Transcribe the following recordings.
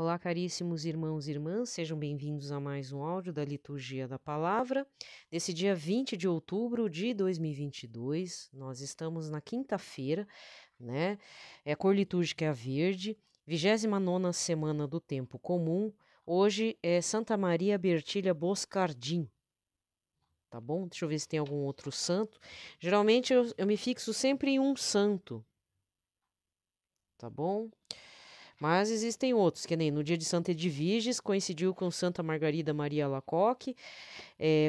Olá, caríssimos irmãos e irmãs, sejam bem-vindos a mais um áudio da Liturgia da Palavra. Desse dia 20 de outubro de 2022, nós estamos na quinta-feira, né? A cor litúrgica é a verde, 29ª semana do tempo comum. Hoje é Santa Maria Bertilha Boscardin, tá bom? Deixa eu ver se tem algum outro santo. Geralmente eu me fixo sempre em um santo, tá bom? Mas existem outros, que nem no dia de Santa Edviges, coincidiu com Santa Margarida Maria Alacoque,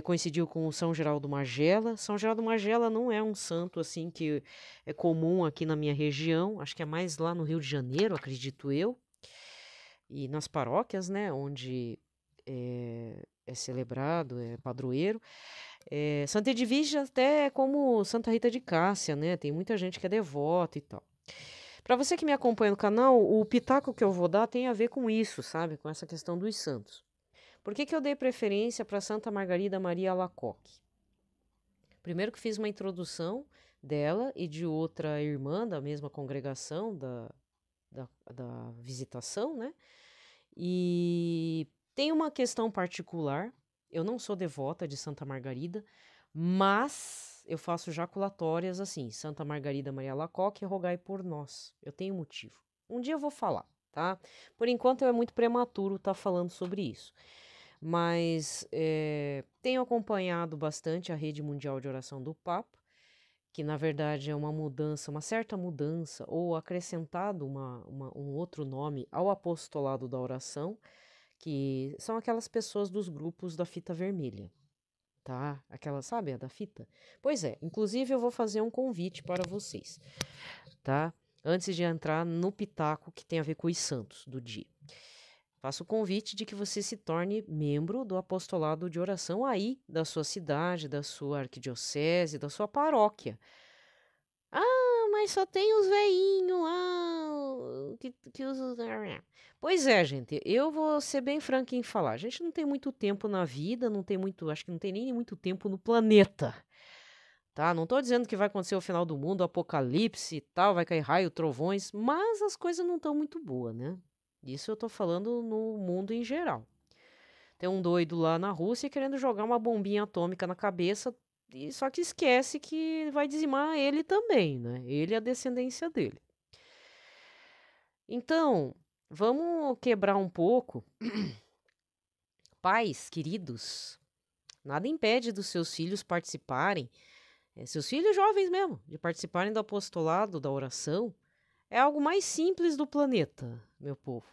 coincidiu com São Geraldo Magela. São Geraldo Magela não é um santo assim que é comum aqui na minha região, acho que é mais lá no Rio de Janeiro, acredito eu, e nas paróquias, né, onde é celebrado, é padroeiro. Santa Edviges até é como Santa Rita de Cássia, né, tem muita gente que é devota e tal. Para você que me acompanha no canal, o pitaco que eu vou dar tem a ver com isso, sabe? Com essa questão dos santos. Por que eu dei preferência para Santa Margarida Maria Alacoque? Primeiro que fiz uma introdução dela e de outra irmã da mesma congregação da visitação, né? E tem uma questão particular. Eu não sou devota de Santa Margarida, mas eu faço jaculatórias assim, Santa Margarida Maria Alacoque, rogai por nós. Eu tenho motivo. Um dia eu vou falar, tá? Por enquanto é muito prematuro estar falando sobre isso. Mas tenho acompanhado bastante a Rede Mundial de Oração do Papa, que na verdade é uma mudança, uma certa mudança, ou acrescentado um outro nome ao apostolado da oração, que são aquelas pessoas dos grupos da fita vermelha. Tá? Aquela, sabe, a da fita? Pois é, inclusive eu vou fazer um convite para vocês, tá? Antes de entrar no pitaco que tem a ver com os santos do dia. Faço o convite de que você se torne membro do apostolado de oração aí da sua cidade, da sua arquidiocese, da sua paróquia. Ah, mas só tem os veinhos lá, que os... Pois é, gente, eu vou ser bem franca em falar. A gente não tem muito tempo na vida, não tem muito, acho que não tem nem muito tempo no planeta, tá? Não tô dizendo que vai acontecer o final do mundo, o apocalipse e tal, vai cair raio, trovões, mas as coisas não estão muito boas, né? Isso eu tô falando no mundo em geral. Tem um doido lá na Rússia querendo jogar uma bombinha atômica na cabeça, só que esquece que vai dizimar ele também, né? Ele e a descendência dele. Então, vamos quebrar um pouco. Pais queridos, nada impede dos seus filhos participarem, seus filhos jovens mesmo, de participarem do apostolado, da oração. É algo mais simples do planeta, meu povo.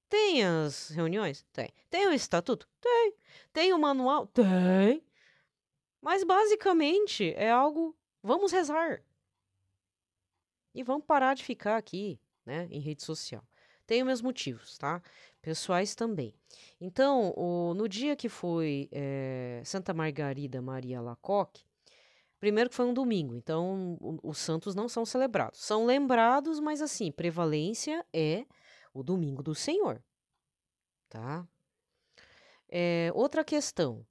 Tem as reuniões? Tem. Tem o estatuto? Tem. Tem o manual? Tem. Mas basicamente é algo, vamos rezar. E vamos parar de ficar aqui, né, em rede social. Tem os meus motivos, tá? Pessoais também. Então, no dia que foi Santa Margarida Maria Alacoque, primeiro que foi um domingo, então os santos não são celebrados. São lembrados, mas assim, prevalência é o domingo do Senhor, tá? Outra questão.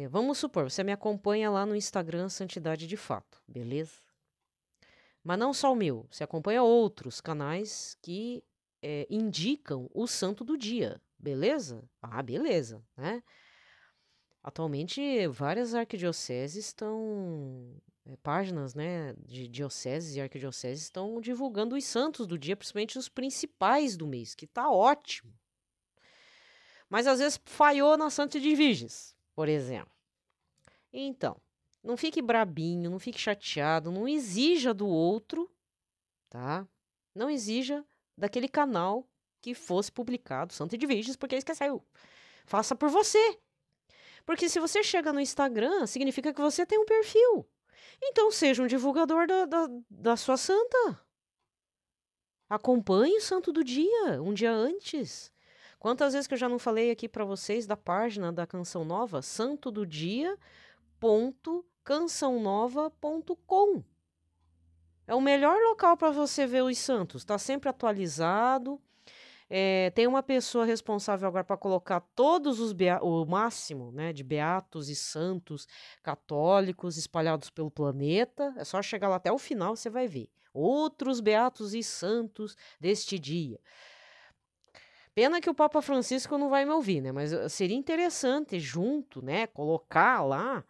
Vamos supor, você me acompanha lá no Instagram Santidade de Fato, beleza? Mas não só o meu, você acompanha outros canais que indicam o santo do dia, beleza? Ah, beleza, né? Atualmente, várias arquidioceses estão, páginas, né, de dioceses e arquidioceses estão divulgando os santos do dia, principalmente os principais do mês, que tá ótimo. Mas às vezes falhou na Santa Edviges, por exemplo. Então, não fique brabinho, não fique chateado, não exija do outro, tá? Não exija daquele canal que fosse publicado Santa Edviges, porque esqueceu. Faça por você. Porque se você chega no Instagram, significa que você tem um perfil. Então seja um divulgador da sua santa. Acompanhe o santo do dia, um dia antes. Quantas vezes que eu já não falei aqui para vocês da página da Canção Nova? santododia.cançãonova.com. É o melhor local para você ver os santos. Está sempre atualizado. Tem uma pessoa responsável agora para colocar todos o máximo, né, de beatos e santos católicos espalhados pelo planeta. É só chegar lá até o final, você vai ver. Outros beatos e santos deste dia. Pena que o Papa Francisco não vai me ouvir, né? Mas seria interessante junto, né? Colocar lá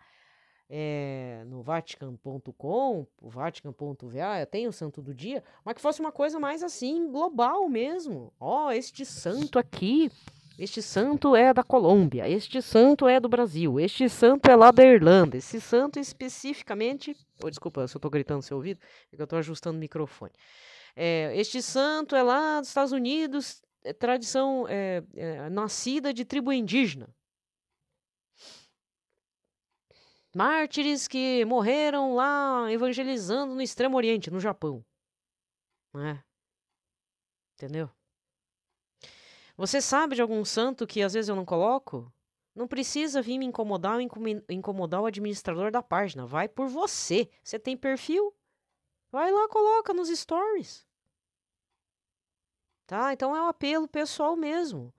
no vatican.com, o vatican.va, tem o santo do dia, mas que fosse uma coisa mais assim, global mesmo. Ó, este santo aqui, este santo é da Colômbia, este santo é do Brasil, este santo é lá da Irlanda, esse santo especificamente... desculpa, se eu tô gritando no seu ouvido, é que eu tô ajustando o microfone. Este santo é lá dos Estados Unidos, tradição nascida de tribo indígena. Mártires que morreram lá evangelizando no Extremo Oriente, no Japão. Entendeu? Você sabe de algum santo que às vezes eu não coloco? Não precisa vir me incomodar ou incomodar o administrador da página. Vai por você. Você tem perfil? Vai lá, coloca nos stories. Tá? Então é um apelo pessoal mesmo.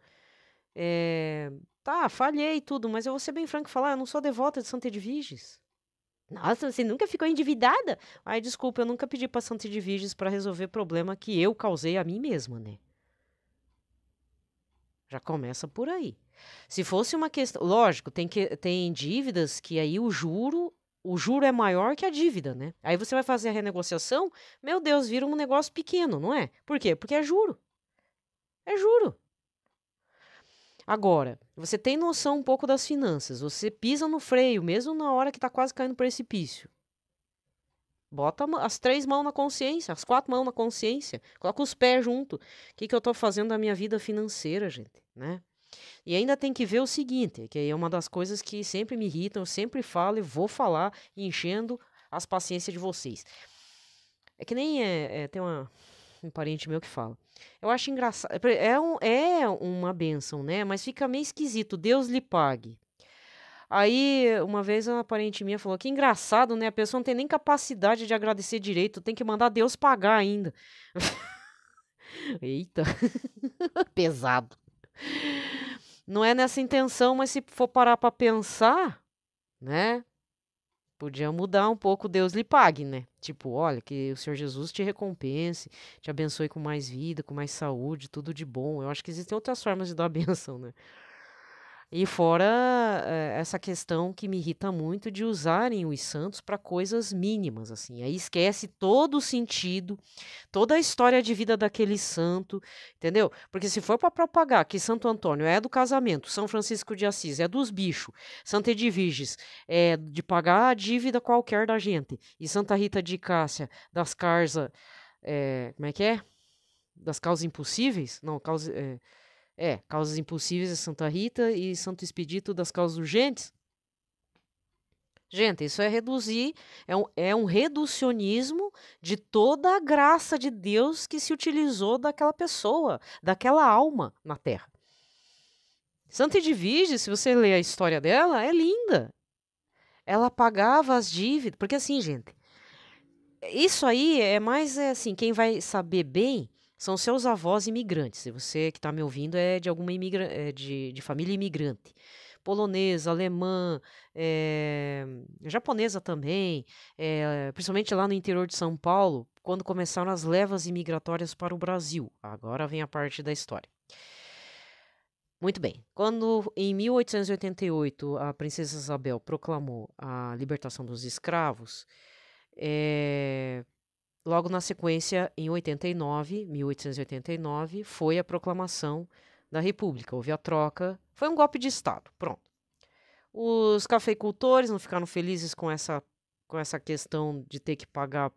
Tá, falhei tudo, mas eu vou ser bem franco e falar, eu não sou devota de Santa Edviges. Nossa, você nunca ficou endividada? Ai, desculpa, eu nunca pedi pra Santa Edviges pra resolver problema que eu causei a mim mesma, né? Já começa por aí. Se fosse uma questão, lógico, tem dívidas que aí o juro é maior que a dívida, né? Aí você vai fazer a renegociação, meu Deus, vira um negócio pequeno, não é? Por quê? Porque é juro. É juro. Agora, você tem noção um pouco das finanças, você pisa no freio, mesmo na hora que tá quase caindo no precipício. Bota as 3 mãos na consciência, as 4 mãos na consciência, coloca os pés junto. O que eu tô fazendo da minha vida financeira, gente, né? E ainda tem que ver o seguinte, que aí é uma das coisas que sempre me irritam, eu sempre falo e vou falar, enchendo as paciências de vocês. É que nem tem um parente meu que fala. Eu acho engraçado, é uma bênção, né? Mas fica meio esquisito, Deus lhe pague. Aí, uma vez, uma parente minha falou, que engraçado, né? A pessoa não tem nem capacidade de agradecer direito, tem que mandar Deus pagar ainda. Eita, pesado. Não é nessa intenção, mas se for parar pra pensar, né? Podia mudar um pouco, Deus lhe pague, né? Tipo, olha, que o Senhor Jesus te recompense, te abençoe com mais vida, com mais saúde, tudo de bom. Eu acho que existem outras formas de dar bênção, né? E fora essa questão que me irrita muito de usarem os santos para coisas mínimas, assim. Aí esquece todo o sentido, toda a história de vida daquele santo, entendeu? Porque se for para propagar que Santo Antônio é do casamento, São Francisco de Assis é dos bichos, Santa Edviges é de pagar a dívida qualquer da gente, e Santa Rita de Cássia das causas, como é que é? Das causas impossíveis? Não, causas impossíveis é Santa Rita e Santo Expedito das causas urgentes. Gente, isso é reduzir, é um reducionismo de toda a graça de Deus que se utilizou daquela pessoa, daquela alma na Terra. Santa Edvige, se você ler a história dela, é linda. Ela pagava as dívidas, porque assim, gente, isso aí é mais assim, quem vai saber bem são seus avós imigrantes. Se você que está me ouvindo é de alguma de família imigrante. Polonesa, alemã, japonesa também, principalmente lá no interior de São Paulo, quando começaram as levas imigratórias para o Brasil. Agora vem a parte da história. Muito bem. Quando, em 1888, a princesa Isabel proclamou a libertação dos escravos, logo na sequência, em 1889, foi a proclamação da República. Houve a troca, foi um golpe de Estado, pronto. Os cafeicultores não ficaram felizes com essa questão de ter que pagar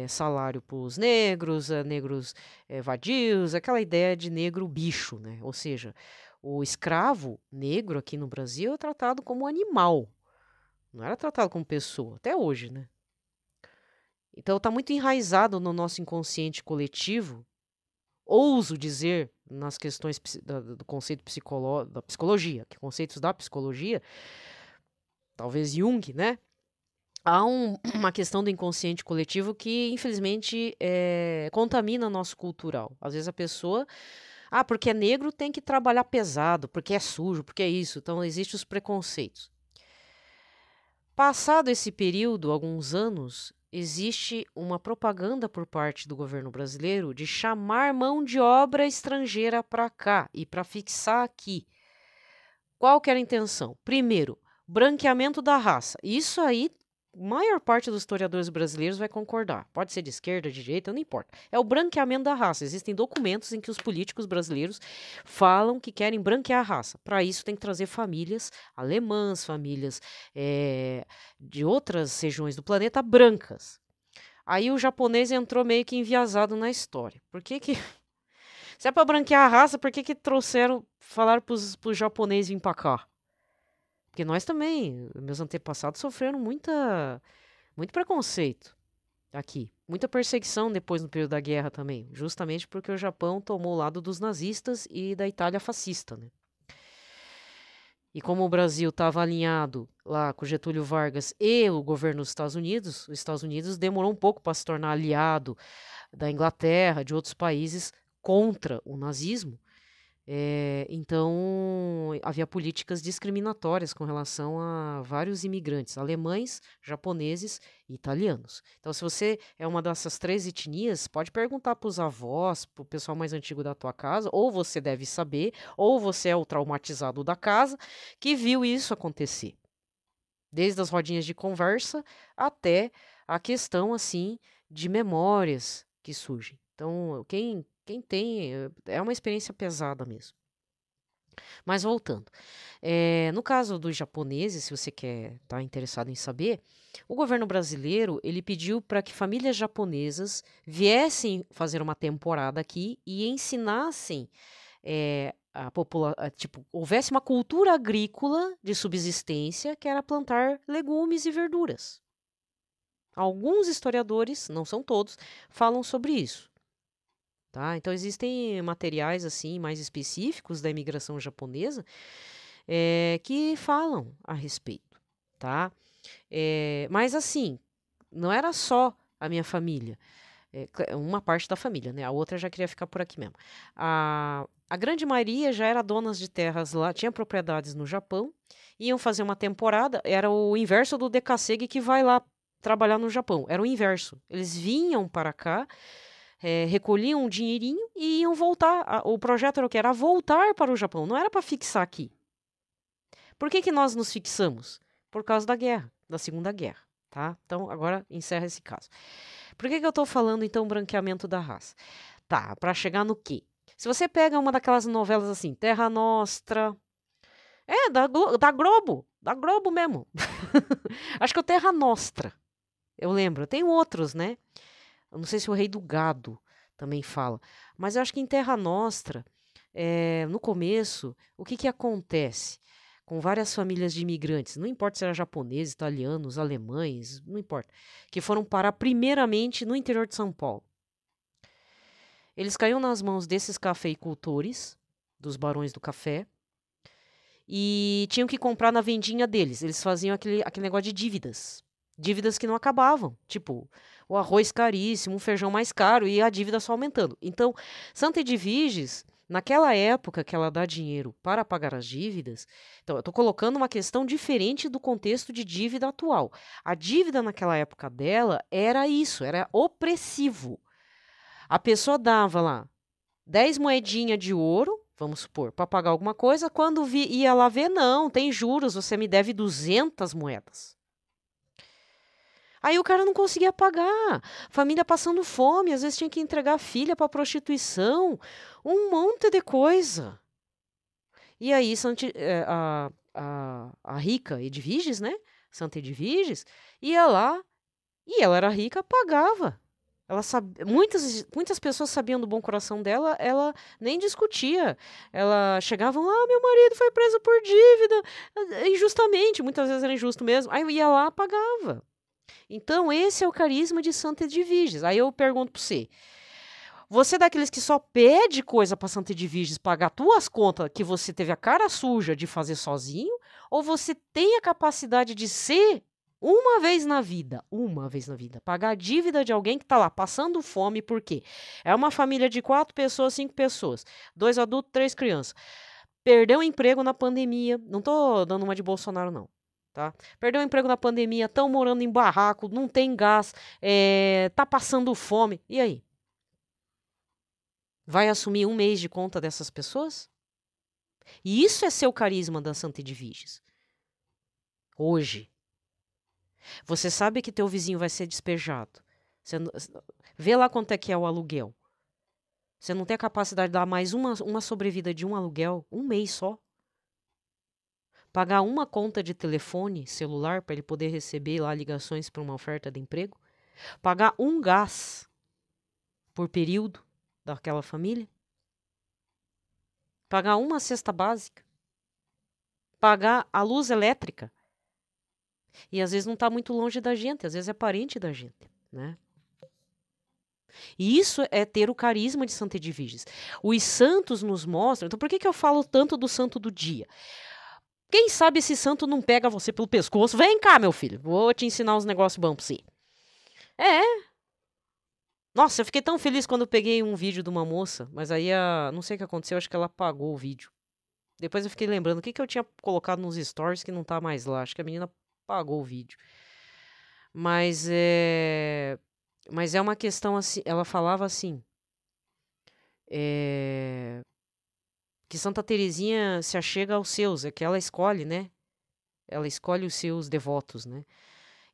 salário para os negros, negros vadios, aquela ideia de negro bicho, né? Ou seja, o escravo negro aqui no Brasil é tratado como animal, não era tratado como pessoa, até hoje, né? Então está muito enraizado no nosso inconsciente coletivo, ouso dizer, nas questões do conceito da psicologia, que conceitos da psicologia, talvez Jung, né? Há uma questão do inconsciente coletivo que, infelizmente, contamina nosso cultural. Às vezes a pessoa, porque é negro tem que trabalhar pesado, porque é sujo, porque é isso. Então, existem os preconceitos. Passado esse período, alguns anos, existe uma propaganda por parte do governo brasileiro de chamar mão de obra estrangeira para cá e para fixar aqui. Qual que era a intenção? Primeiro, branqueamento da raça. Isso aí, a maior parte dos historiadores brasileiros vai concordar. Pode ser de esquerda, de direita, não importa. É o branqueamento da raça. Existem documentos em que os políticos brasileiros falam que querem branquear a raça. Para isso, tem que trazer famílias alemãs, famílias de outras regiões do planeta brancas. Aí o japonês entrou meio que enviesado na história. Por que que... Se é para branquear a raça, por que que falaram pros japoneses vir para cá? Porque nós também, meus antepassados sofreram muito preconceito aqui. Muita perseguição depois no período da guerra também. Justamente porque o Japão tomou o lado dos nazistas e da Itália fascista, né? E como o Brasil estava alinhado lá com Getúlio Vargas e o governo dos Estados Unidos demorou um pouco para se tornar aliado da Inglaterra, de outros países contra o nazismo. Então, havia políticas discriminatórias com relação a vários imigrantes, alemães, japoneses e italianos. Então, se você é uma dessas três etnias, pode perguntar para os avós, para o pessoal mais antigo da tua casa, ou você deve saber, ou você é o traumatizado da casa, que viu isso acontecer. Desde as rodinhas de conversa até a questão, assim, de memórias que surgem. Então, quem tem, é uma experiência pesada mesmo. Mas voltando, no caso dos japoneses, se você está interessado em saber, o governo brasileiro ele pediu para que famílias japonesas viessem fazer uma temporada aqui e ensinassem a população, tipo, houvesse uma cultura agrícola de subsistência que era plantar legumes e verduras. Alguns historiadores, não são todos, falam sobre isso. Tá? Então, existem materiais assim mais específicos da imigração japonesa que falam a respeito. Tá? Mas, assim, não era só a minha família. Uma parte da família, né? A outra já queria ficar por aqui mesmo. A grande maioria já era donas de terras lá, tinha propriedades no Japão, iam fazer uma temporada, era o inverso do Dekasegi que vai lá trabalhar no Japão. Era o inverso. Eles vinham para cá, recolhiam um dinheirinho e iam voltar. O projeto era o que? Era voltar para o Japão, não era para fixar aqui. Por que nós nos fixamos? Por causa da guerra, da Segunda Guerra. Tá? Então, agora encerra esse caso. Por que eu estou falando, então, branqueamento da raça? Tá, para chegar no quê? Se você pega uma daquelas novelas assim, Terra Nostra... da Globo mesmo. Acho que é o Terra Nostra. Eu lembro, tem outros, né? Eu não sei se o Rei do Gado também fala. Mas eu acho que em Terra Nostra, no começo, o que acontece? Com várias famílias de imigrantes, não importa se era japoneses, italianos, alemães, não importa, que foram parar primeiramente no interior de São Paulo. Eles caíam nas mãos desses cafeicultores, dos barões do café, e tinham que comprar na vendinha deles. Eles faziam aquele negócio de dívidas. Dívidas que não acabavam. Tipo, o arroz caríssimo, o feijão mais caro e a dívida só aumentando. Então, Santa Edviges, naquela época que ela dá dinheiro para pagar as dívidas, então eu estou colocando uma questão diferente do contexto de dívida atual. A dívida naquela época dela era isso, era opressivo. A pessoa dava lá 10 moedinhas de ouro, vamos supor, para pagar alguma coisa, quando ia lá ver, não, tem juros, você me deve 200 moedas. Aí o cara não conseguia pagar, família passando fome, às vezes tinha que entregar a filha para prostituição, um monte de coisa. E aí a rica Edviges, né? Santa Edviges, ia lá e ela era rica, pagava. Muitas pessoas sabiam do bom coração dela, ela nem discutia. Ela chegavam lá, meu marido foi preso por dívida, injustamente, muitas vezes era injusto mesmo. Aí ia lá, pagava. Então, esse é o carisma de Santa Edviges. Aí eu pergunto para você é daqueles que só pede coisa para Santa Edviges pagar tuas contas que você teve a cara suja de fazer sozinho? Ou você tem a capacidade de ser, uma vez na vida, pagar a dívida de alguém que está lá passando fome, por quê? É uma família de 4 pessoas, 5 pessoas, 2 adultos, 3 crianças. Perdeu o emprego na pandemia. Não estou dando uma de Bolsonaro, não. tá? Perdeu o emprego na pandemia, estão morando em barraco, não tem gás, tá passando fome. E aí? Vai assumir um mês de conta dessas pessoas? E isso é ser o carisma da Santa Edviges. Hoje. Você sabe que teu vizinho vai ser despejado. Vê lá quanto é que é o aluguel. Você não tem a capacidade de dar mais uma sobrevida de um aluguel, um mês só. Pagar uma conta de telefone celular para ele poder receber lá ligações para uma oferta de emprego. Pagar um gás por período daquela família. Pagar uma cesta básica. Pagar a luz elétrica. E às vezes não está muito longe da gente, às vezes é parente da gente, né? E isso é ter o carisma de Santa Edviges. Os santos nos mostram. Então, por que eu falo tanto do santo do dia? Quem sabe esse santo não pega você pelo pescoço? Vem cá, meu filho, vou te ensinar uns negócios bons pra você. Nossa, eu fiquei tão feliz quando eu peguei um vídeo de uma moça, mas aí não sei o que aconteceu, acho que ela apagou o vídeo. Depois eu fiquei lembrando o que eu tinha colocado nos stories que não tá mais lá. Acho que a menina apagou o vídeo. Mas é uma questão assim, ela falava assim, que Santa Teresinha se achega aos seus, é que ela escolhe, né? Ela escolhe os seus devotos, né?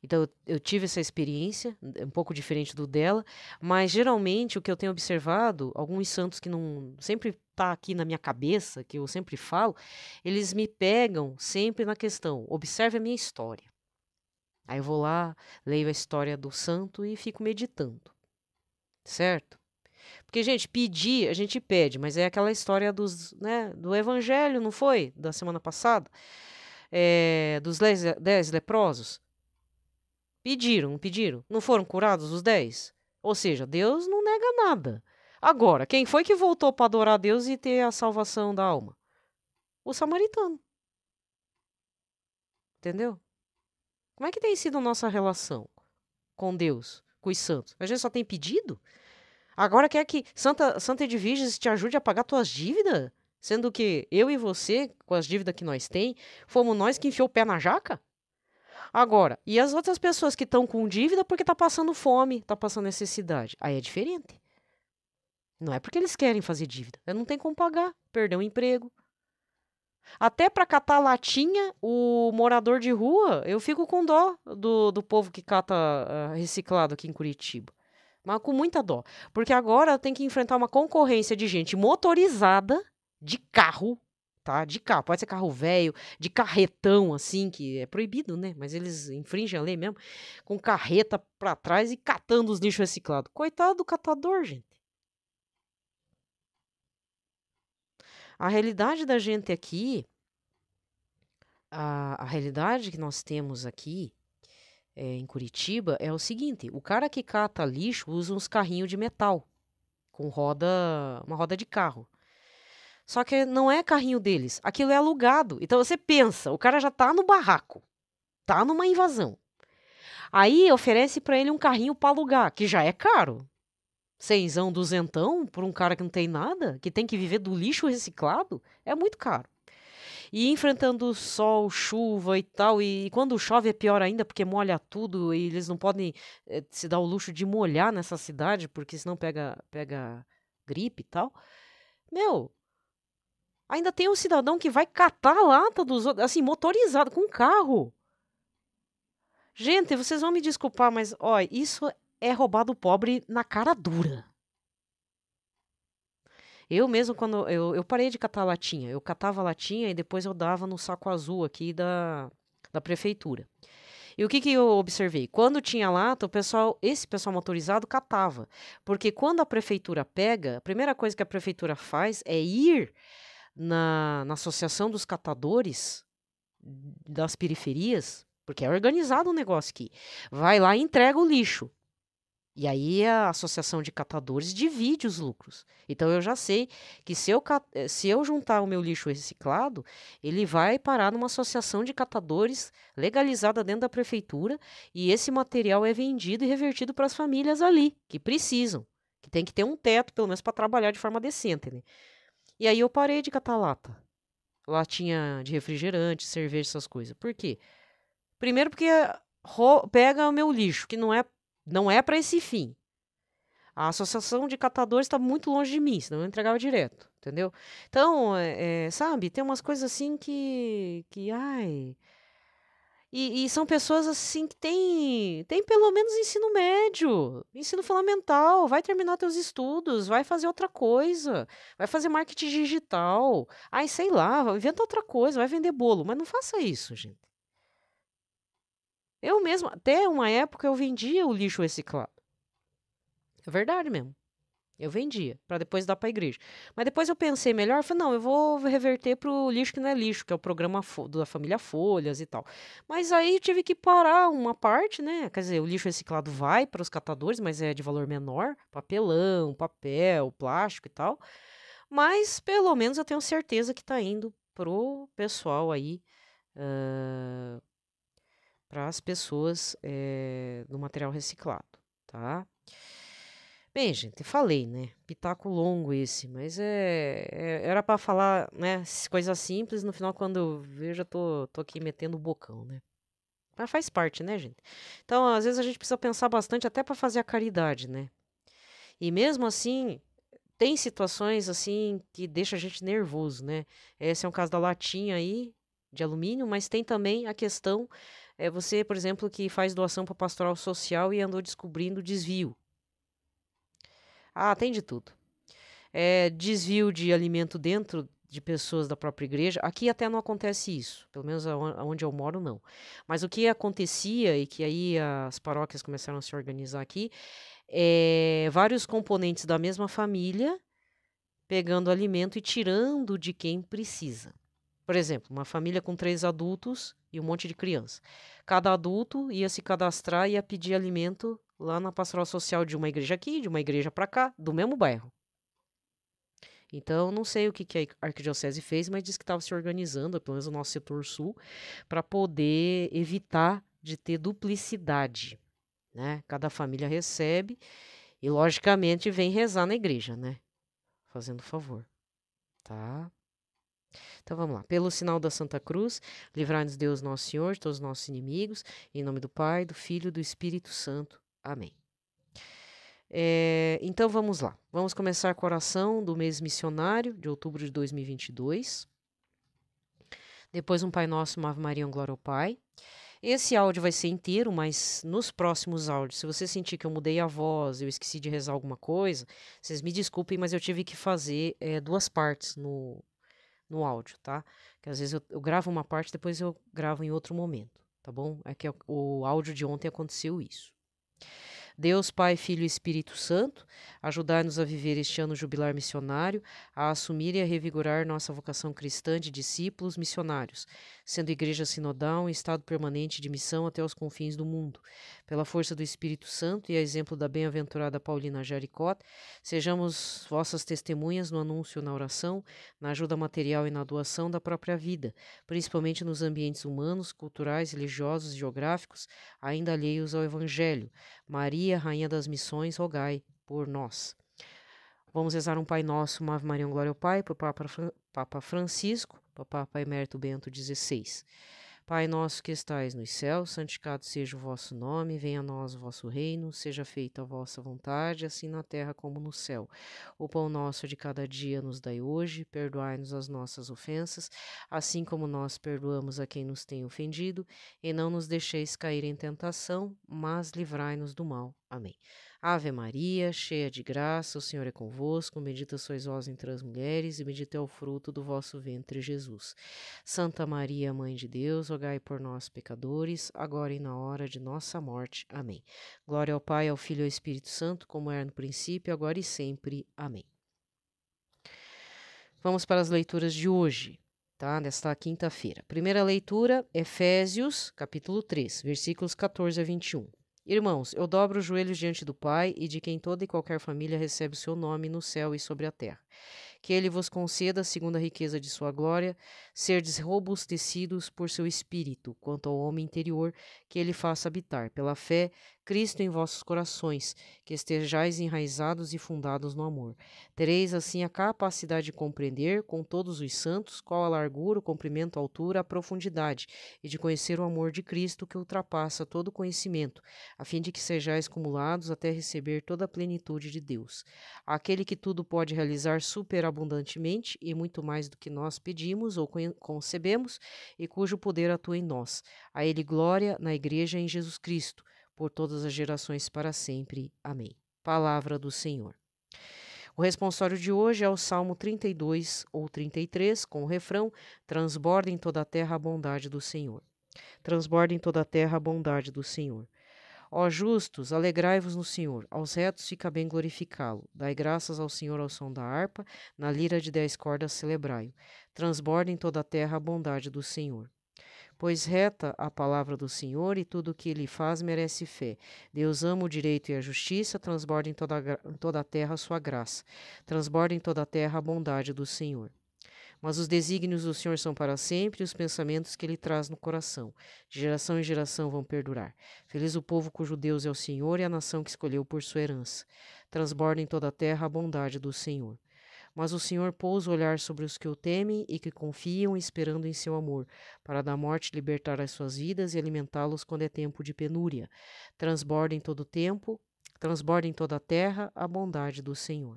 Então eu tive essa experiência, um pouco diferente do dela, mas geralmente o que eu tenho observado, alguns santos que não sempre tá aqui na minha cabeça, que eu sempre falo, eles me pegam sempre na questão, observe a minha história. Aí eu vou lá, leio a história do santo e fico meditando, certo? Porque, gente, pedir, a gente pede, mas é aquela história do evangelho, não foi? Da semana passada? Dos 10 leprosos. Pediram, não pediram? Não foram curados os 10? Ou seja, Deus não nega nada. Agora, quem foi que voltou para adorar Deus e ter a salvação da alma? O samaritano. Entendeu? Como é que tem sido a nossa relação com Deus, com os santos? A gente só tem pedido? Agora quer que Santa Edviges te ajude a pagar tuas dívidas? Sendo que eu e você, com as dívidas que nós tem, fomos nós que enfiou o pé na jaca? Agora, e as outras pessoas que estão com dívida porque tá passando fome, tá passando necessidade? Aí é diferente. Não é porque eles querem fazer dívida. Não tem como pagar, perdeu o emprego. Até para catar latinha, o morador de rua, eu fico com dó do povo que cata reciclado aqui em Curitiba. Mas com muita dó. Porque agora tem que enfrentar uma concorrência de gente motorizada, de carro, tá? De carro. Pode ser carro velho, de carretão, assim, que é proibido, né? Mas eles infringem a lei mesmo. Com carreta pra trás e catando os lixos reciclados. Coitado do catador, gente. A realidade da gente aqui, a realidade que nós temos aqui em Curitiba é o seguinte: o cara que cata lixo usa uns carrinhos de metal com uma roda de carro. Só que não é carrinho deles, aquilo é alugado. Então você pensa, o cara já tá no barraco, tá numa invasão. Aí oferece para ele um carrinho para alugar, que já é caro. Cenzão, duzentão, por um cara que não tem nada, que tem que viver do lixo reciclado, é muito caro. E enfrentando sol, chuva e tal, e quando chove é pior ainda, porque molha tudo, e eles não podem se dar o luxo de molhar nessa cidade, porque senão pega gripe e tal. Meu, ainda tem um cidadão que vai catar a lata dos outros, assim, motorizado, com carro. Gente, vocês vão me desculpar, mas, ó, isso é roubar do pobre na cara dura. Eu mesmo, quando eu parei de catar latinha, eu catava latinha e depois eu dava no saco azul aqui da prefeitura. E o que eu observei? Quando tinha lata, esse pessoal motorizado catava. Porque quando a prefeitura pega, a primeira coisa que a prefeitura faz é ir na Associação dos Catadores das Periferias, porque é organizado o negócio aqui. Vai lá e entrega o lixo. E aí a Associação de Catadores divide os lucros. Então eu já sei que se eu juntar o meu lixo reciclado, ele vai parar numa associação de catadores legalizada dentro da prefeitura e esse material é vendido e revertido para as famílias ali, que precisam, que tem que ter um teto, pelo menos para trabalhar de forma decente, né? E aí eu parei de catar lata. Latinha de refrigerante, cerveja, essas coisas. Por quê? Primeiro porque pega o meu lixo, que não é para esse fim. A associação de catadores está muito longe de mim, senão eu entregava direto, entendeu? Então, sabe, tem umas coisas assim ai... E são pessoas assim que têm pelo menos ensino médio, ensino fundamental, vai terminar teus estudos, vai fazer outra coisa, vai fazer marketing digital, ai, sei lá, inventa outra coisa, vai vender bolo, mas não faça isso, gente. Eu mesmo, até uma época eu vendia o lixo reciclado. É verdade mesmo. Eu vendia, para depois dar para a igreja. Mas depois eu pensei melhor, falei, não, eu vou reverter para o lixo que não é lixo, que é o programa da família Folhas e tal. Mas aí tive que parar uma parte, né? Quer dizer, o lixo reciclado vai para os catadores, mas é de valor menor, papelão, papel, plástico e tal. Mas pelo menos eu tenho certeza que está indo pro pessoal aí, para as pessoas do material reciclado, tá? Bem, gente, falei, né? Pitaco longo esse, mas era para falar, né? Coisas simples, no final, quando eu vejo, já tô aqui metendo o bocão, né? Mas faz parte, né, gente? Então, às vezes a gente precisa pensar bastante até para fazer a caridade, né? E mesmo assim, tem situações assim que deixa a gente nervoso, né? Esse é um caso da latinha aí de alumínio, mas tem também a questão, você, por exemplo, que faz doação para pastoral social e andou descobrindo desvio. Ah, tem de tudo. Desvio de alimento dentro de pessoas da própria igreja. Aqui até não acontece isso, pelo menos onde eu moro não. Mas o que acontecia e que aí as paróquias começaram a se organizar aqui, vários componentes da mesma família pegando alimento e tirando de quem precisa. Por exemplo, uma família com 3 adultos e um monte de criança. Cada adulto ia se cadastrar e ia pedir alimento lá na pastoral social de uma igreja aqui, de uma igreja para cá, do mesmo bairro. Então, não sei o que a arquidiocese fez, mas disse que estava se organizando, pelo menos o nosso setor sul, para poder evitar de ter duplicidade, né? Cada família recebe e, logicamente, vem rezar na igreja, né? Fazendo favor, tá? Então, vamos lá. Pelo sinal da Santa Cruz, livrai-nos Deus Nosso Senhor de todos os nossos inimigos, em nome do Pai, do Filho e do Espírito Santo. Amém. Então vamos lá. Vamos começar com a oração do mês missionário de outubro de 2022. Depois um Pai Nosso, uma Ave Maria, um Glória ao Pai. Esse áudio vai ser inteiro, mas nos próximos áudios, se você sentir que eu mudei a voz, eu esqueci de rezar alguma coisa, vocês me desculpem, mas eu tive que fazer 2 partes no áudio, tá? Que às vezes eu gravo uma parte, depois eu gravo em outro momento, tá bom? É que o áudio de ontem aconteceu isso. Deus, Pai, Filho e Espírito Santo, ajudai-nos a viver este ano jubilar missionário, a assumir e a revigorar nossa vocação cristã de discípulos missionários, sendo igreja sinodal em estado permanente de missão até os confins do mundo. Pela força do Espírito Santo e a exemplo da bem-aventurada Paulina Jaricot, sejamos vossas testemunhas no anúncio e na oração, na ajuda material e na doação da própria vida, principalmente nos ambientes humanos, culturais, religiosos e geográficos, ainda alheios ao Evangelho. Maria, Rainha das Missões, rogai por nós. Vamos rezar um Pai Nosso, uma Ave Maria, um Glória ao Pai, para o Papa Francisco, para o Papa Emérito Bento XVI. Pai nosso que estais nos céus, santificado seja o vosso nome, venha a nós o vosso reino, seja feita a vossa vontade, assim na terra como no céu. O pão nosso de cada dia nos dai hoje, perdoai-nos as nossas ofensas, assim como nós perdoamos a quem nos tem ofendido, e não nos deixeis cair em tentação, mas livrai-nos do mal. Amém. Ave Maria, cheia de graça, o Senhor é convosco, bendita sois vós entre as mulheres, e bendito é o fruto do vosso ventre, Jesus. Santa Maria, Mãe de Deus, rogai por nós, pecadores, agora e na hora de nossa morte. Amém. Glória ao Pai, ao Filho e ao Espírito Santo, como era no princípio, agora e sempre. Amém. Vamos para as leituras de hoje, tá? Desta quinta-feira. Primeira leitura, Efésios, capítulo 3, versículos 14 a 21. Irmãos, eu dobro os joelhos diante do Pai e de quem toda e qualquer família recebe o seu nome no céu e sobre a terra. que ele vos conceda, segundo a riqueza de sua glória, serdes robustecidos por seu espírito, quanto ao homem interior, que ele faça habitar, pela fé, Cristo em vossos corações, que estejais enraizados e fundados no amor. Tereis assim a capacidade de compreender, com todos os santos, qual a largura, o comprimento, a altura, a profundidade, e de conhecer o amor de Cristo, que ultrapassa todo conhecimento, a fim de que sejais cumulados até receber toda a plenitude de Deus. Aquele que tudo pode realizar superabundantemente e muito mais do que nós pedimos ou concebemos, e cujo poder atua em nós. A ele glória na Igreja em Jesus Cristo, por todas as gerações para sempre. Amém. Palavra do Senhor. O responsório de hoje é o Salmo 32 ou 33, com o refrão: transborda em toda a terra a bondade do Senhor. Transborda em toda a terra a bondade do Senhor. Ó justos, alegrai-vos no Senhor, aos retos fica bem glorificá-lo. Dai graças ao Senhor ao som da harpa, na lira de 10 cordas celebrai-o. Transborda em toda a terra a bondade do Senhor. Pois reta a palavra do Senhor e tudo o que ele faz merece fé. Deus ama o direito e a justiça, transborda em toda a terra a sua graça. Transborda em toda a terra a bondade do Senhor. Mas os desígnios do Senhor são para sempre e os pensamentos que ele traz no coração. De geração em geração vão perdurar. Feliz o povo cujo Deus é o Senhor e a nação que escolheu por sua herança. Transborda em toda a terra a bondade do Senhor. Mas o Senhor pôs o olhar sobre os que o temem e que confiam, esperando em seu amor, para da morte libertar as suas vidas e alimentá-los quando é tempo de penúria. Transborda em todo tempo, transborda em toda a terra a bondade do Senhor.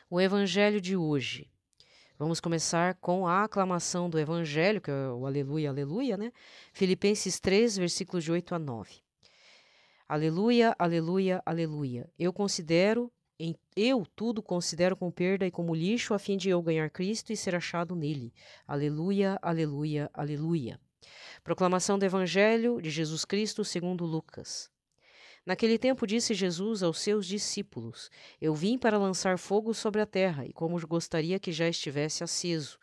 O Evangelho de hoje. Vamos começar com a aclamação do Evangelho, que é o Aleluia, Aleluia, né? Filipenses 3, versículos de 8 a 9. Aleluia, aleluia, aleluia. Eu tudo considero com perda e como lixo, a fim de eu ganhar Cristo e ser achado nele. Aleluia, aleluia, aleluia. Proclamação do Evangelho de Jesus Cristo segundo Lucas. Naquele tempo disse Jesus aos seus discípulos: Eu vim para lançar fogo sobre a terra, e como gostaria que já estivesse aceso.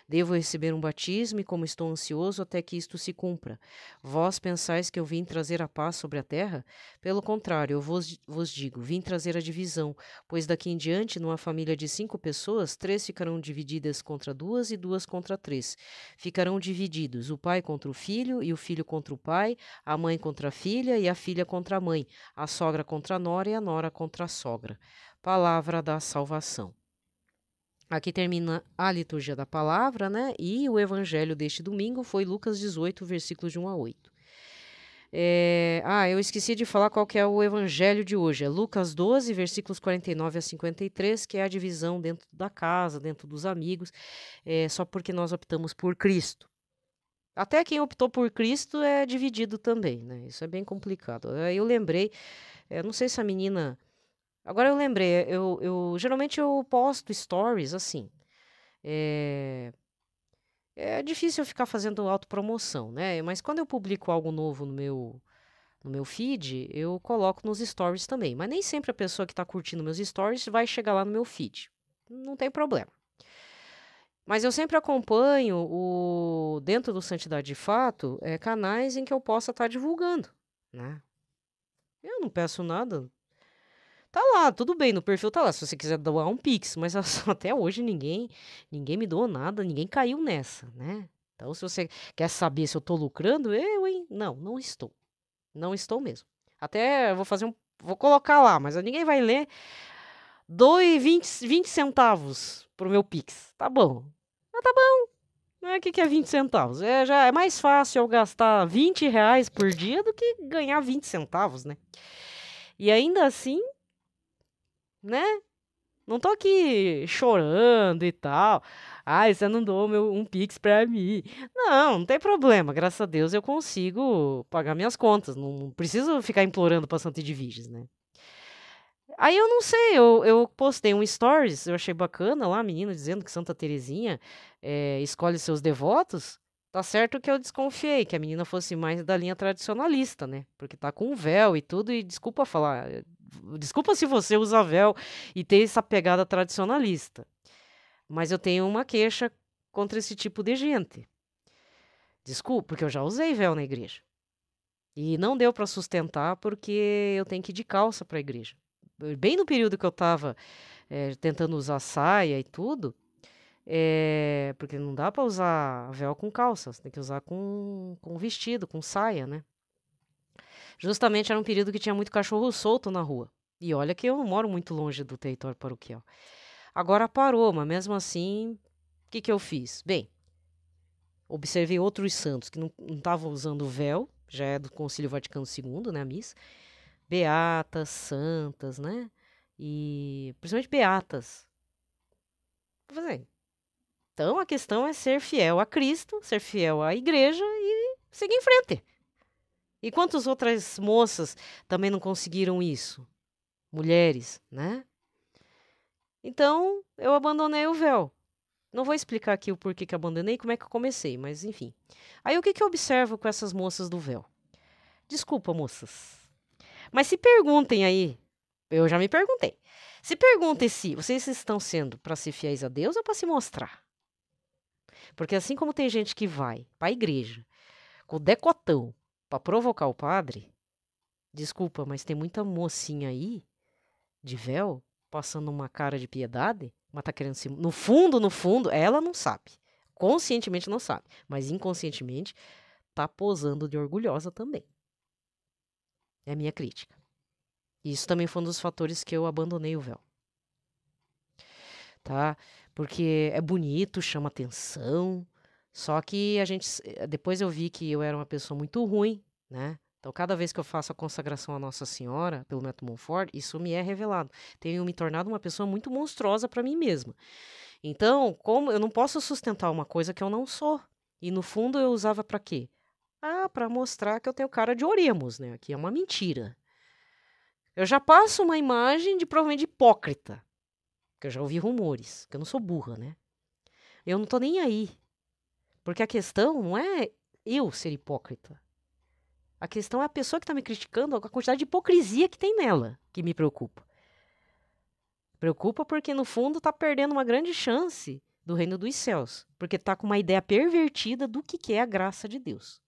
Devo receber um batismo, e como estou ansioso até que isto se cumpra. Vós pensais que eu vim trazer a paz sobre a terra? Pelo contrário, eu vos digo, vim trazer a divisão, pois daqui em diante, numa família de 5 pessoas, 3 ficarão divididas contra 2 e 2 contra 3. Ficarão divididos o pai contra o filho, e o filho contra o pai, a mãe contra a filha, e a filha contra a mãe, a sogra contra a nora, e a nora contra a sogra. Palavra da salvação. Aqui termina a liturgia da palavra, né? E o evangelho deste domingo foi Lucas 18, versículos de 1 a 8. Eu esqueci de falar qual que é o evangelho de hoje. É Lucas 12, versículos 49 a 53, que é a divisão dentro da casa, dentro dos amigos, só porque nós optamos por Cristo. Até quem optou por Cristo é dividido também, né? Isso é bem complicado. Eu lembrei, não sei se a menina... Agora eu lembrei, geralmente eu posto stories assim. É difícil eu ficar fazendo autopromoção, né? Mas quando eu publico algo novo no meu feed, eu coloco nos stories também. Mas nem sempre a pessoa que está curtindo meus stories vai chegar lá no meu feed. Não tem problema. Mas eu sempre acompanho, dentro do Santidade de Fato, canais em que eu possa estar divulgando, né? Eu não peço nada. Tá lá, tudo bem, no perfil tá lá, se você quiser doar um Pix, mas até hoje ninguém me doou nada, ninguém caiu nessa, né? Então, se você quer saber se eu tô lucrando, hein? Não estou. Não estou mesmo. Até eu vou colocar lá, mas ninguém vai ler. Doe 20 centavos pro meu Pix. Tá bom. Tá bom. O que é 20 centavos? Já é mais fácil eu gastar 20 reais por dia do que ganhar 20 centavos, né? E ainda assim, né? Não tô aqui chorando e tal. Você não doou um Pix pra mim. Não tem problema. Graças a Deus eu consigo pagar minhas contas. Não preciso ficar implorando pra Santa Edviges, né? Aí eu não sei, eu postei um stories, eu achei bacana lá, a menina dizendo que Santa Terezinha escolhe seus devotos. Tá certo que eu desconfiei que a menina fosse mais da linha tradicionalista, né? Porque tá com véu e tudo, e desculpa falar, desculpa se você usa véu e tem essa pegada tradicionalista. Mas eu tenho uma queixa contra esse tipo de gente. Desculpa, porque eu já usei véu na igreja. E não deu para sustentar porque eu tenho que ir de calça para a igreja. Bem no período que eu estava tentando usar saia e tudo, porque não dá para usar véu com calça, você tem que usar com vestido, com saia, né? Justamente era um período que tinha muito cachorro solto na rua. E olha que eu moro muito longe do território paroquial. Agora parou, mas mesmo assim, o que eu fiz? Bem, observei outros santos que não estavam usando véu, já é do Concílio Vaticano II, né, a missa. Beatas, santas, né? E principalmente beatas. Então a questão é ser fiel a Cristo, ser fiel à igreja e seguir em frente. E quantas outras moças também não conseguiram isso? Mulheres, né? Então eu abandonei o véu. Não vou explicar aqui o porquê que abandonei e como é que eu comecei, mas enfim. Aí o que eu observo com essas moças do véu? Desculpa, moças. Mas se perguntem aí, eu já me perguntei. Se perguntem se vocês estão sendo para ser fiéis a Deus ou para se mostrar. Porque assim como tem gente que vai para a igreja com o decotão para provocar o padre, desculpa, mas tem muita mocinha aí de véu passando uma cara de piedade, mas tá querendo se... No fundo, ela não sabe. Conscientemente não sabe, mas inconscientemente tá posando de orgulhosa também. É a minha crítica. Isso também foi um dos fatores que eu abandonei o véu. Tá? Porque é bonito, chama atenção. Só que depois eu vi que eu era uma pessoa muito ruim, né? Então, cada vez que eu faço a consagração à Nossa Senhora, pelo método Montfort, isso me é revelado. Tenho me tornado uma pessoa muito monstruosa para mim mesma. Então, como eu não posso sustentar uma coisa que eu não sou. E no fundo eu usava para quê? Para mostrar que eu tenho cara de oremos, né? Que é uma mentira. Eu já passo uma imagem de provavelmente hipócrita. Porque eu já ouvi rumores, que eu não sou burra, né? Eu não tô nem aí. Porque a questão não é eu ser hipócrita. A questão é a pessoa que está me criticando, a quantidade de hipocrisia que tem nela, que me preocupa. Preocupa porque, no fundo, está perdendo uma grande chance do reino dos céus. Porque está com uma ideia pervertida do que é a graça de Deus.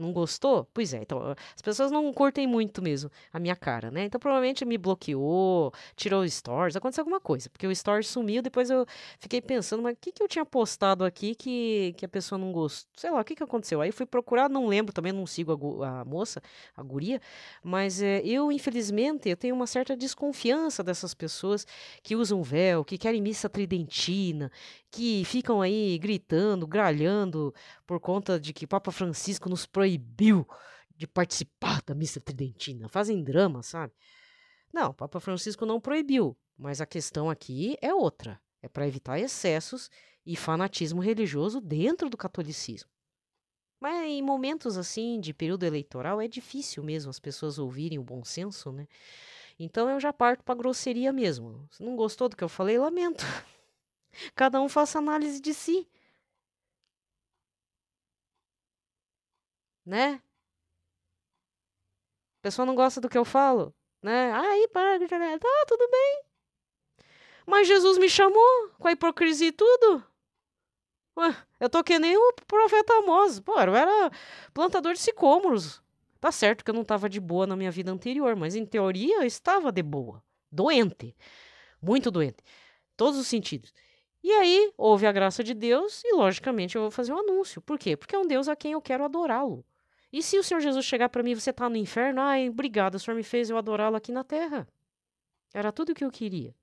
Não gostou? Pois é, então as pessoas não curtem muito mesmo a minha cara, né? Então provavelmente me bloqueou, tirou o stories, aconteceu alguma coisa, porque o stories sumiu, depois eu fiquei pensando, mas o que eu tinha postado aqui que a pessoa não gostou? Sei lá, o que aconteceu? Aí fui procurar, não lembro, também não sigo a moça, a guria, mas eu, infelizmente, eu tenho uma certa desconfiança dessas pessoas que usam véu, que querem missa tridentina, que ficam aí gritando, gralhando, por conta de que Papa Francisco nos proibiu de participar da missa tridentina. Fazem drama, sabe? Não, Papa Francisco não proibiu, mas a questão aqui é outra. É para evitar excessos e fanatismo religioso dentro do catolicismo. Mas em momentos assim, de período eleitoral, é difícil mesmo as pessoas ouvirem o bom senso, né? Então eu já parto para grosseria mesmo. Se não gostou do que eu falei, lamento. Cada um faça análise de si. Né? A pessoa não gosta do que eu falo, né? Aí, para, tá, tudo bem. Mas Jesus me chamou com a hipocrisia e tudo. Ué, eu tô que nem o profeta Amós. Pô, eu era plantador de sicômoros. Tá certo que eu não tava de boa na minha vida anterior, mas em teoria eu estava de boa. Doente. Muito doente. Todos os sentidos. E aí, houve a graça de Deus e, logicamente, eu vou fazer um anúncio. Por quê? Porque é um Deus a quem eu quero adorá-lo. E se o Senhor Jesus chegar para mim, você está no inferno? Ai, obrigado, o Senhor me fez eu adorá-lo aqui na terra. Era tudo o que eu queria.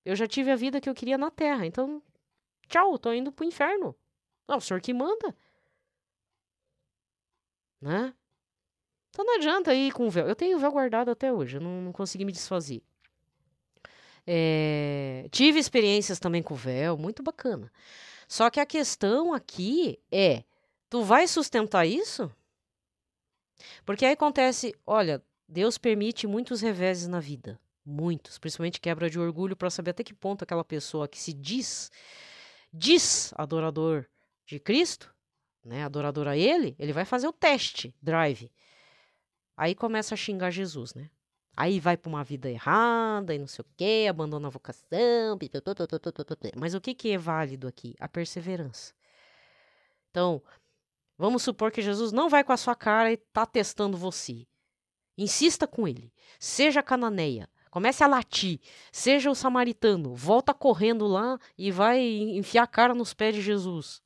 Eu já tive a vida que eu queria na terra, então, tchau, tô indo pro inferno. Não, o Senhor que manda. Né? Então não adianta ir com o véu. Eu tenho o véu guardado até hoje, eu não consegui me desfazer. Tive experiências também com o véu, muito bacana. Só que a questão aqui é, tu vai sustentar isso? Porque aí acontece, olha, Deus permite muitos reveses na vida. Muitos, principalmente quebra de orgulho para saber até que ponto aquela pessoa que se diz adorador de Cristo, né, adorador a ele vai fazer o teste, drive. Aí começa a xingar Jesus, né? Aí vai para uma vida errada e não sei o quê, abandona a vocação. Mas o que é válido aqui? A perseverança. Então, vamos supor que Jesus não vai com a sua cara e está testando você. Insista com ele. Seja cananeia. Comece a latir. Seja o samaritano. Volta correndo lá e vai enfiar a cara nos pés de Jesus.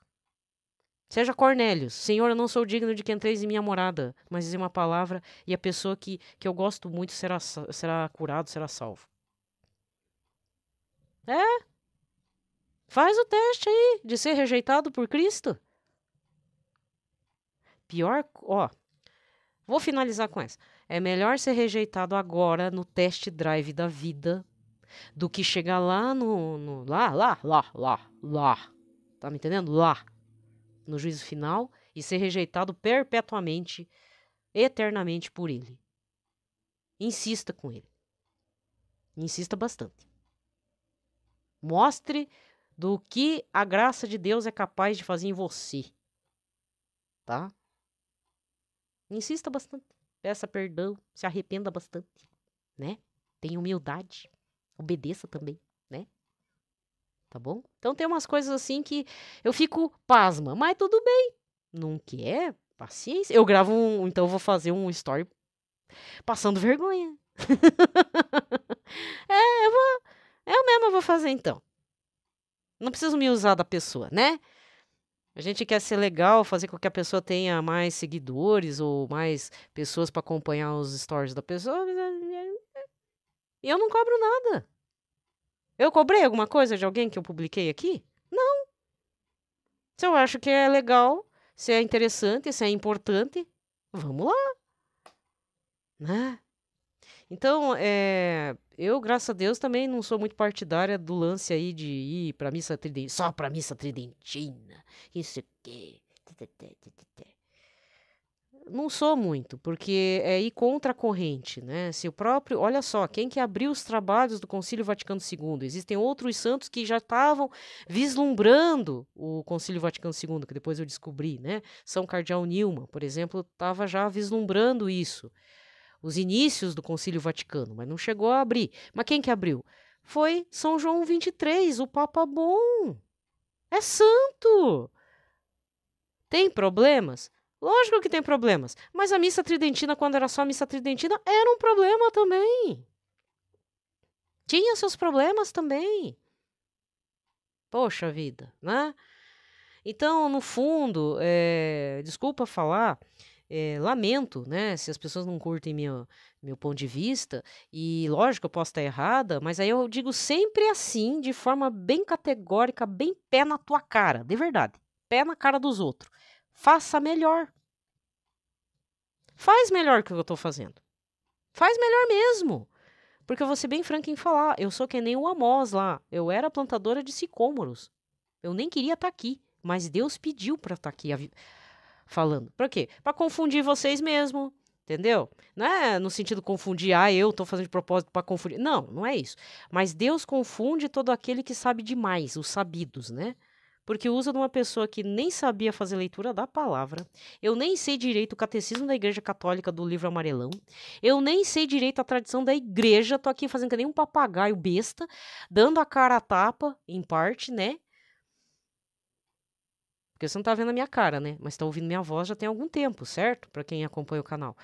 Seja Cornélio. Senhor, eu não sou digno de que entreis em minha morada, mas dizer uma palavra e a pessoa que eu gosto muito será curado, será salvo. Faz o teste aí de ser rejeitado por Cristo. Pior, vou finalizar com essa. É melhor ser rejeitado agora no test drive da vida do que chegar lá lá. Tá me entendendo? Lá. No juízo final e ser rejeitado perpetuamente, eternamente por ele. Insista com ele. Insista bastante. Mostre do que a graça de Deus é capaz de fazer em você. Tá? Insista bastante. Peça perdão. Se arrependa bastante. Né? Tenha humildade. Obedeça também. Né? Tá bom? Então tem umas coisas assim que eu fico pasma. Mas tudo bem. Não quer? Paciência. Eu gravo então eu vou fazer um story passando vergonha. Eu mesma vou fazer então. Não preciso me usar da pessoa, né? A gente quer ser legal, fazer com que a pessoa tenha mais seguidores ou mais pessoas para acompanhar os stories da pessoa. E eu não cobro nada. Eu cobrei alguma coisa de alguém que eu publiquei aqui? Não. Se eu acho que é legal, se é interessante, se é importante, vamos lá. Né? Então, eu, graças a Deus, também não sou muito partidária do lance aí de ir pra missa tridentina, só pra missa tridentina, isso aqui. Não sou muito, porque é ir contra a corrente, né? Se o próprio, olha só, quem que abriu os trabalhos do Concílio Vaticano II? Existem outros santos que já estavam vislumbrando o Concílio Vaticano II, que depois eu descobri, né? São Cardeal Newman, por exemplo, estava já vislumbrando isso. Os inícios do Concílio Vaticano, mas não chegou a abrir. Mas quem que abriu? Foi São João XXIII, o Papa bom. É santo. Tem problemas? Lógico que tem problemas. Mas a missa tridentina, quando era só a missa tridentina, era um problema também. Tinha seus problemas também. Poxa vida, né? Então, no fundo, desculpa falar, lamento, né, se as pessoas não curtem meu ponto de vista, e lógico, eu posso estar errada, mas aí eu digo sempre assim, de forma bem categórica, bem pé na tua cara, de verdade, pé na cara dos outros. Faça melhor. Faz melhor que o que eu tô fazendo. Faz melhor mesmo. Porque eu vou ser bem franca em falar, eu sou que nem o Amós lá, eu era plantadora de sicômoros. Eu nem queria estar aqui, mas Deus pediu para estar aqui falando. Por quê? Para confundir vocês mesmo, entendeu? Não é no sentido confundir, eu tô fazendo de propósito para confundir. Não, não é isso. Mas Deus confunde todo aquele que sabe demais, os sabidos, né? Porque usa de uma pessoa que nem sabia fazer leitura da palavra. Eu nem sei direito o catecismo da Igreja Católica do livro amarelão. Eu nem sei direito a tradição da igreja. Tô aqui fazendo que nem um papagaio besta, dando a cara a tapa, em parte, né? Porque você não tá vendo a minha cara, né? Mas tá ouvindo minha voz já tem algum tempo, certo? Para quem acompanha o canal.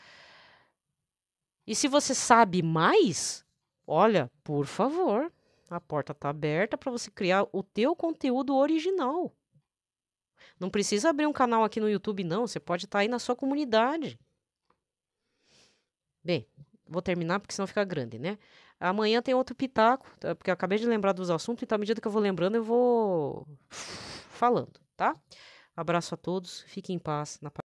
E se você sabe mais, olha, por favor, a porta tá aberta para você criar o teu conteúdo original. Não precisa abrir um canal aqui no YouTube, não. Você pode estar aí na sua comunidade. Bem, vou terminar porque senão fica grande, né? Amanhã tem outro pitaco, porque eu acabei de lembrar dos assuntos, então à medida que eu vou lembrando, eu vou falando, tá? Abraço a todos, fiquem em paz.